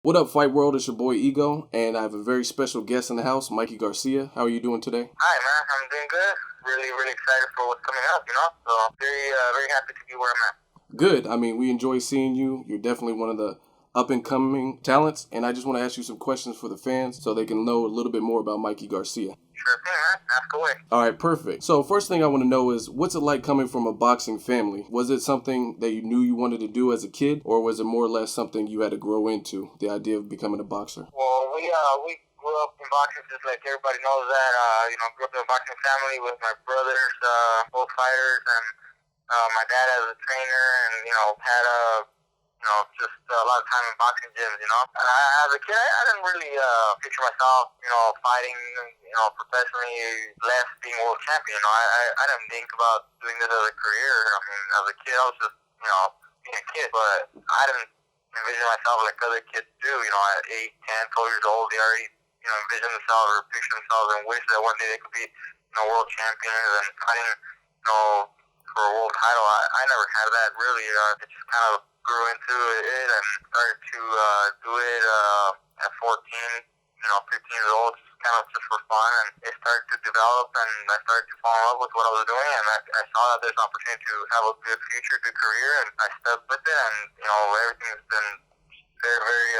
What up, Fight World? It's your boy Ego, and I have a very special guest in the house, Mikey Garcia. How are you doing today? Hi, man. I'm doing good. Really excited for what's coming up, So very happy to be where I'm at. Good. I mean, we enjoy seeing you. You're definitely one of the up-and-coming talents, and I just want to ask you some questions for the fans so they can know a little bit more about Mikey Garcia. Sure thing, man. Ask away. All right, perfect. So first thing I want to know is, what's it like coming from a boxing family? Was it something that you knew you wanted to do as a kid, or was it more or less something you had to grow into, the idea of becoming a boxer? Well, we grew up in boxing just like everybody knows that. Grew up in a boxing family with my brothers, both fighters, and my dad as a trainer, and had just a lot of time in boxing gyms, As a kid, I didn't really picture myself, fighting, professionally, less being world champion. I didn't think about doing this as a career. I mean, as a kid, I was just, being a kid, but I didn't envision myself like other kids do, at 8, 10, 12 years old. They already, envision themselves or picture themselves and wish that one day they could be, world champions and fighting, for a world title. I never had that really. It just kind of grew into it and started to do it at 14, 15 years old, just for fun. And it started to develop, and I started to fall in love with what I was doing. And I saw that there's an opportunity to have a good future, good career, and I stepped with it. And everything's been very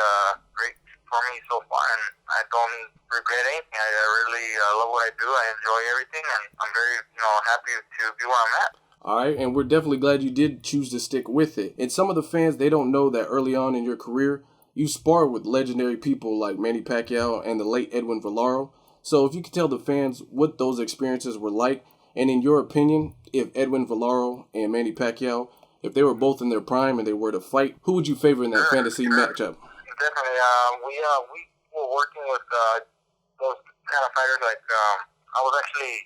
great for me so far, and I don't regret anything. I really love what I do. I enjoy everything, and I'm very happy to be where I'm at. All right, and we're definitely glad you did choose to stick with it. And some of the fans, they don't know that early on in your career, you sparred with legendary people like Manny Pacquiao and the late Edwin Valero. So if you could tell the fans what those experiences were like, and in your opinion, if Edwin Valero and Manny Pacquiao, if they were both in their prime and they were to fight, who would you favor in that fantasy matchup? Definitely. We were working with those kind of fighters. Like I was actually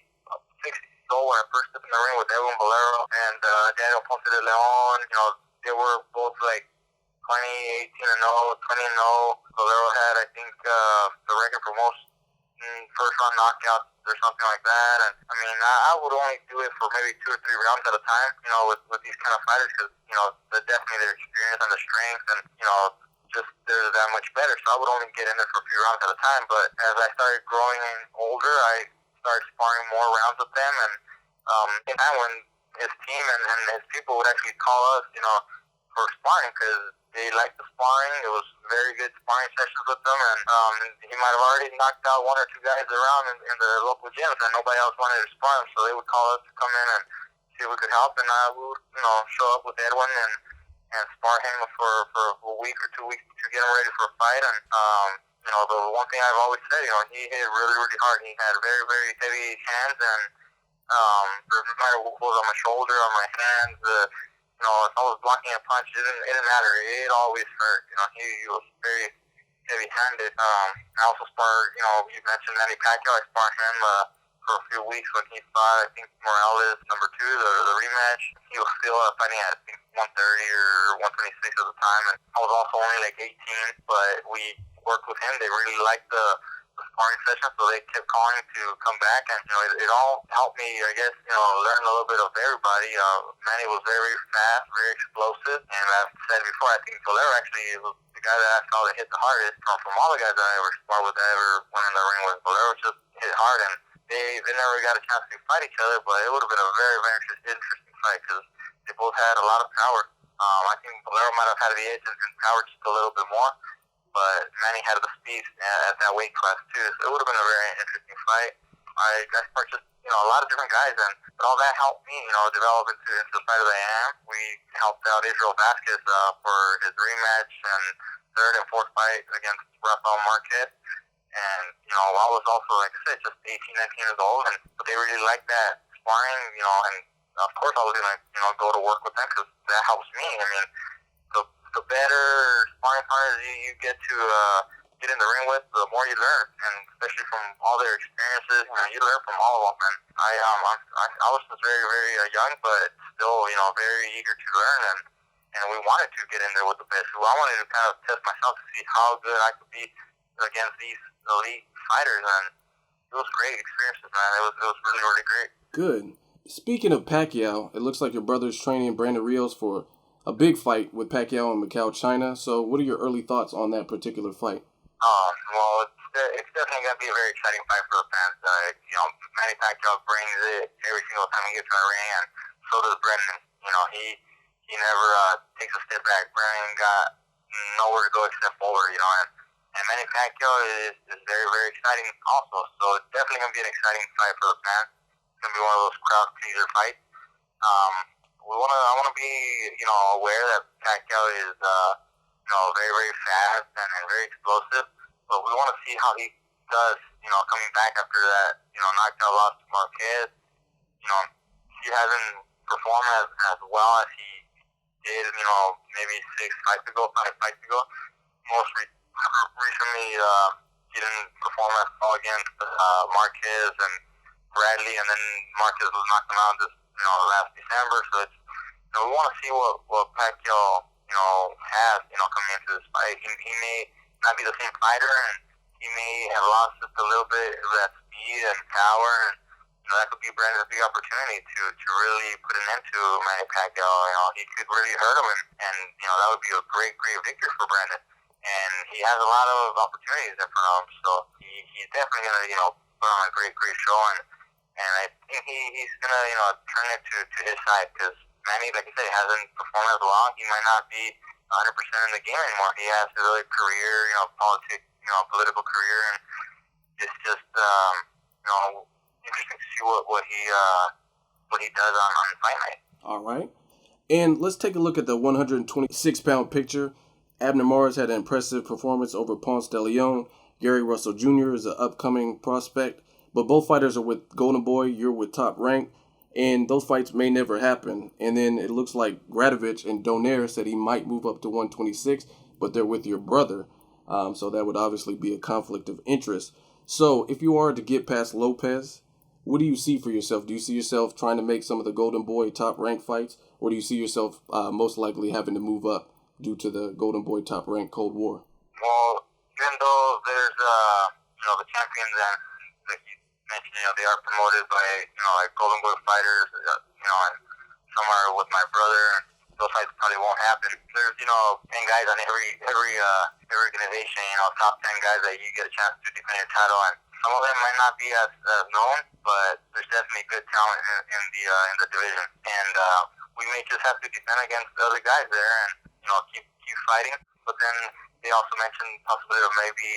6 years old when I first stepped in the ring with Edwin Valero and Daniel Ponce de Leon. They were both like 20, 18 and 0, 20 and 0. Valero had, I think, the record for most first round knockouts or something like that. And I mean, I would only do it for maybe 2 or 3 rounds at a time. With these kind of fighters, because definitely their experience and the strength and just they're that much better. So I would only get in there for a few rounds at a time. But as I started growing older, I started sparring more rounds with them, and in time when his team and his people would actually call us, for sparring, because they liked the sparring. It was very good sparring sessions with them, and he might have already knocked out 1 or 2 guys around in the local gyms, and nobody else wanted to spar him, so they would call us to come in and see if we could help, and we would, show up with Edwin and spar him for a week or 2 weeks to get him ready for a fight. And the one thing I've always said, he hit really hard. He had very heavy hands, and no matter what was on my shoulder, on my hands, if I was blocking a punch, it didn't matter. It always hurt. He was very heavy-handed. I also sparred, you mentioned Manny Pacquiao. I sparred him for a few weeks when he fought, I think, Morales, number 2, the rematch. He was still fighting at, I think, 130 or 126 at the time. And I was also only like 18, but we worked with him. They really liked the sparring session, so they kept calling to come back. And, it all helped me, I guess, learn a little bit of everybody. Manny was very fast, very explosive. And I've said before, I think Valero actually was the guy that I saw that hit the hardest from all the guys that I ever sparred with, that I ever went in the ring with. Valero just hit hard, and they never got a chance to fight each other, but it would have been a very interesting fight, because they both had a lot of power. I think Valero might have had the edge in power just a little bit more, but Manny had the speed at that weight class too, so it would have been a very interesting fight. I purchased, a lot of different guys, but all that helped me, develop into the fighter that I am. We helped out Israel Vasquez for his rematch and 3rd and 4th fight against Rafael Marquez. And, I was also, like I said, just 18, 19 years old, but they really liked that sparring, and of course I was going to, go to work with them, because that helps me. I mean, the better sparring partners you get to get in the ring with, the more you learn, and especially from all their experiences, you learn from all of them. And I was just very young, but still, very eager to learn, and we wanted to get in there with the best. So I wanted to kind of test myself to see how good I could be against these elite fighters, and it was great experiences, man. It was really great. Good. Speaking of Pacquiao, it looks like your brother's training Brandon Rios for a big fight with Pacquiao and Macau, China. So what are your early thoughts on that particular fight? Well, it's definitely going to be a very exciting fight for the fans. Manny Pacquiao brings it every single time he gets in the ring, and so does Brendan. He never takes a step back. Brendan got nowhere to go except forward, and Manny Pacquiao is very, very exciting also. So it's definitely going to be an exciting fight for the fans. It's going to be one of those crowd pleaser fights. I want to be, aware that Pacquiao is, very, very fast and very explosive. But we want to see how he does, coming back after that, knockout loss to Marquez. He hasn't performed as well as he did, maybe 5 fights ago. Most recently, he didn't perform as well against Marquez and Bradley, and then Marquez was knocked him out last December. So it's, we want to see what Pacquiao, has, coming into this fight. He may not be the same fighter, and he may have lost just a little bit of that speed and power, and that could be Brandon's big opportunity to really put an end to Manny Pacquiao. He could really hurt him, and that would be a great victory for Brandon. And he has a lot of opportunities in front of him, so he's definitely gonna put on a great show, and I think he's gonna turn it to his side, because Manny, like I said, hasn't performed as well. He might not be 100% in the game anymore. He has his other career, political career, and it's just interesting to see what he does on fight night. All right, and let's take a look at the 126-pound picture. Abner Mares had an impressive performance over Ponce de Leon. Gary Russell Jr. is an upcoming prospect, but both fighters are with Golden Boy. You're with Top Rank, and those fights may never happen. And then it looks like Gradovich and Donaire said he might move up to 126, but they're with your brother. So that would obviously be a conflict of interest. So if you are to get past Lopez, what do you see for yourself? Do you see yourself trying to make some of the Golden Boy Top Rank fights, or do you see yourself most likely having to move up due to the Golden Boy Top Rank Cold War? Well, even though there's the champions, and like you mentioned, they are promoted by like Golden Boy fighters, and some are with my brother. Those fights probably won't happen. There's 10 guys on every organization, top 10 guys that you get a chance to defend your title, and some of them might not be as known, but there's definitely good talent in the division, and we may just have to defend against the other guys there, and keep fighting. But then they also mentioned the possibility of maybe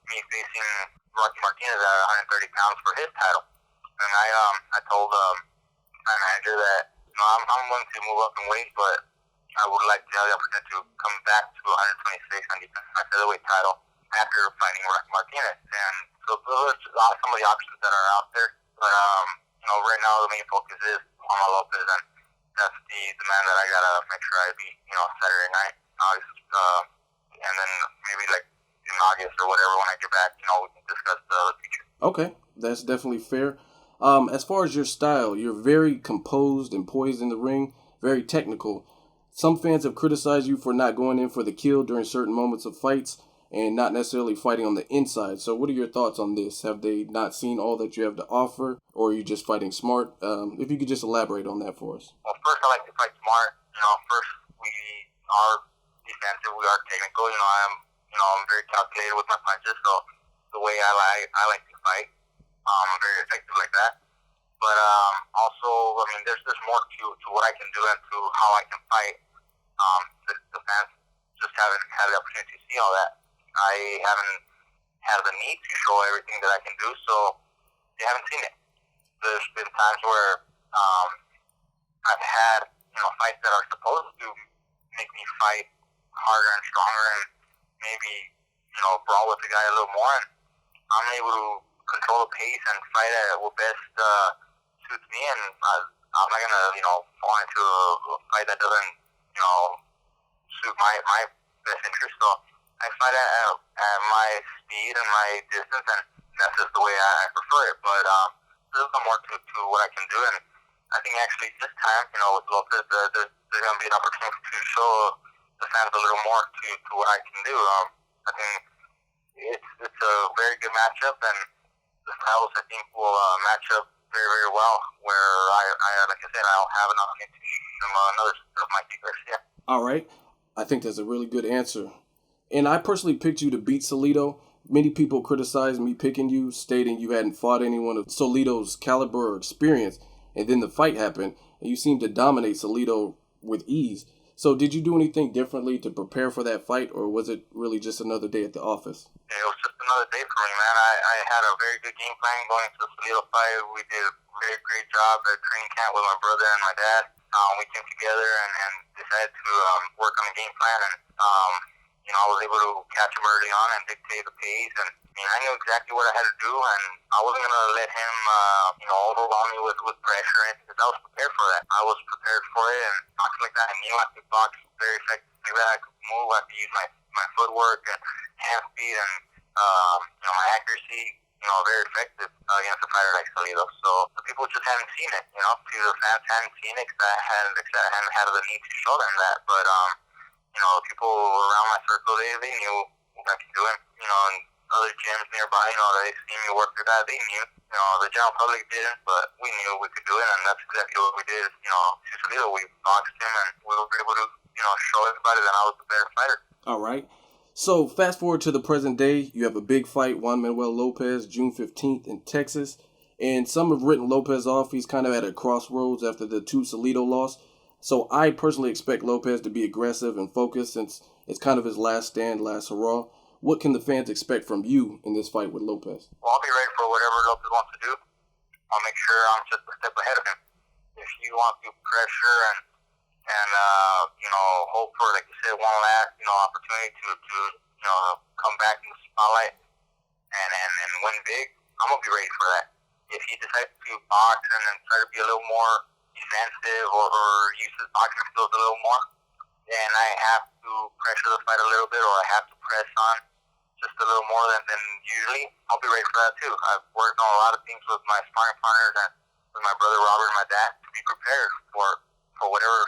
me facing Rocky Martinez at 130 pounds for his title, and I told my manager that I'm willing to move up in weight, but I would like to have the opportunity to come back to 126 and defend my featherweight title after fighting Rocky Martinez. And so those are some of the options that are out there. But right now the main focus is JuaMa Lopez, and that's the man that I gotta make sure I beat, Saturday night, August, and then maybe like in August or whatever when I get back, we can discuss the future. Okay, that's definitely fair. As far as your style, you're very composed and poised in the ring, very technical. Some fans have criticized you for not going in for the kill during certain moments of fights and not necessarily fighting on the inside. So what are your thoughts on this? Have they not seen all that you have to offer, or are you just fighting smart? If you could just elaborate on that for us. Well, first I like to fight smart. First we are defensive, we are technical. I'm very calculated with my punches, so the way I like to fight. I'm very effective like that. But also, there's more to what I can do and to how I can fight. The fans just haven't had the opportunity to see all that. I haven't had the need to show everything that I can do, so they haven't seen it. There's been times where I've had fights that are supposed to make me fight harder and stronger, and maybe brawl with the guy a little more, and I'm able to control the pace and fight at what best suits me, and I'm not gonna fall into a fight that doesn't suit my best interest. So I fight at my speed and my distance, and that's just the way I prefer it. But there's a lot more to what I can do, and I think actually this time, with Lopez, there's going to be an opportunity to show the fans a little more to what I can do. I think it's a very good matchup, and the styles I think will match up very, very well. Where I like I said, I'll have an opportunity to show another of Mikey Garcia. All right. I think that's a really good answer. And I personally picked you to beat Salido. Many people criticized me picking you, stating you hadn't fought anyone of Salido's caliber or experience. And then the fight happened, and you seemed to dominate Salido with ease. So did you do anything differently to prepare for that fight, or was it really just another day at the office? It was just another day for me, man. I had a very good game plan going into the Salido fight. We did a very great job at training camp with my brother and my dad. We came together and decided to work on the game plan. And, I was able to catch him early on and dictate the pace. And, I knew exactly what I had to do, and I wasn't going to let him, overwhelm me with pressure because I was prepared for that. I was prepared for it, and boxing like that, I knew I could box very effectively. Like that, I could move, I could use my footwork and hand speed and, my accuracy, very effective against a fighter like Salido. So the people just hadn't seen it, the fans hadn't seen it because I hadn't had the need to show them that. But, people around my circle, they knew what I could do. And other gyms nearby, they seen me work through that. They knew, the general public didn't, but we knew we could do it, and that's exactly what we did. To Salido, we boxed him, and we were able to, show everybody that I was the better fighter. All right. So fast forward to the present day, you have a big fight, Juan Manuel Lopez, June 15th in Texas. And some have written Lopez off. He's kind of at a crossroads after the 2 Salido loss. So I personally expect Lopez to be aggressive and focused since it's kind of his last stand, last hurrah. What can the fans expect from you in this fight with Lopez? Well, I'll be ready for whatever Lopez wants to do. I'll make sure I'm just a step ahead of him. If he wants to pressure and hope for, like you said, one last, opportunity to come back in the spotlight and win big, I'm going to be ready for that. If he decides to box and then try to be a little more defensive or use his boxing skills a little more, then I have to pressure the fight a little bit, or I have to press on just a little more than usually. I'll be ready for that too. I've worked on a lot of things with my sparring partners and with my brother Robert and my dad to be prepared for whatever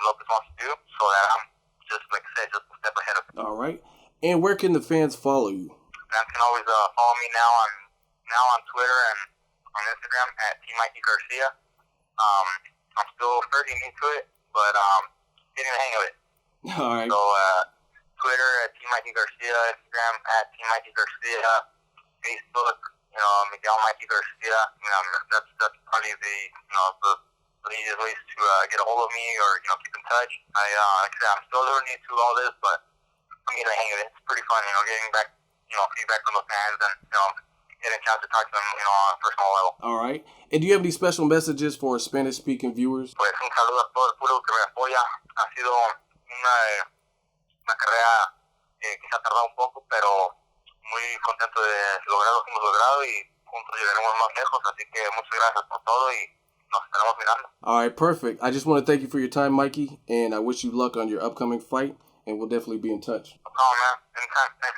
Lopez wants to do, so that I'm just, like I said, just a step ahead of him. All right. And where can the fans follow you? Fans can always follow me now on Twitter and on Instagram at Mikey Garcia. I'm still fairly new to it, but getting the hang of it. All right. So Twitter at Mikey Garcia, Instagram at Mikey Garcia, Facebook, Miguel Mikey Garcia. That's probably the easiest ways to get a hold of me or keep in touch. Like I said, I'm still a little new to all this, but I'm getting the hang of it. It's pretty fun, getting back feedback from the fans and getting a chance to talk to them, on a personal level. All right. And do you have any special messages for Spanish-speaking viewers? Pues un saludo a todo el público que me apoya. Ha sido una carrera que se ha tardado un poco, pero muy contento de lograr lo que hemos logrado y juntos llegaremos más lejos. Así que muchas gracias por todo y nos estaremos mirando. All right, perfect. I just want to thank you for your time, Mikey, and I wish you luck on your upcoming fight, and we'll definitely be in touch. No problem, man. Anytime. Thanks.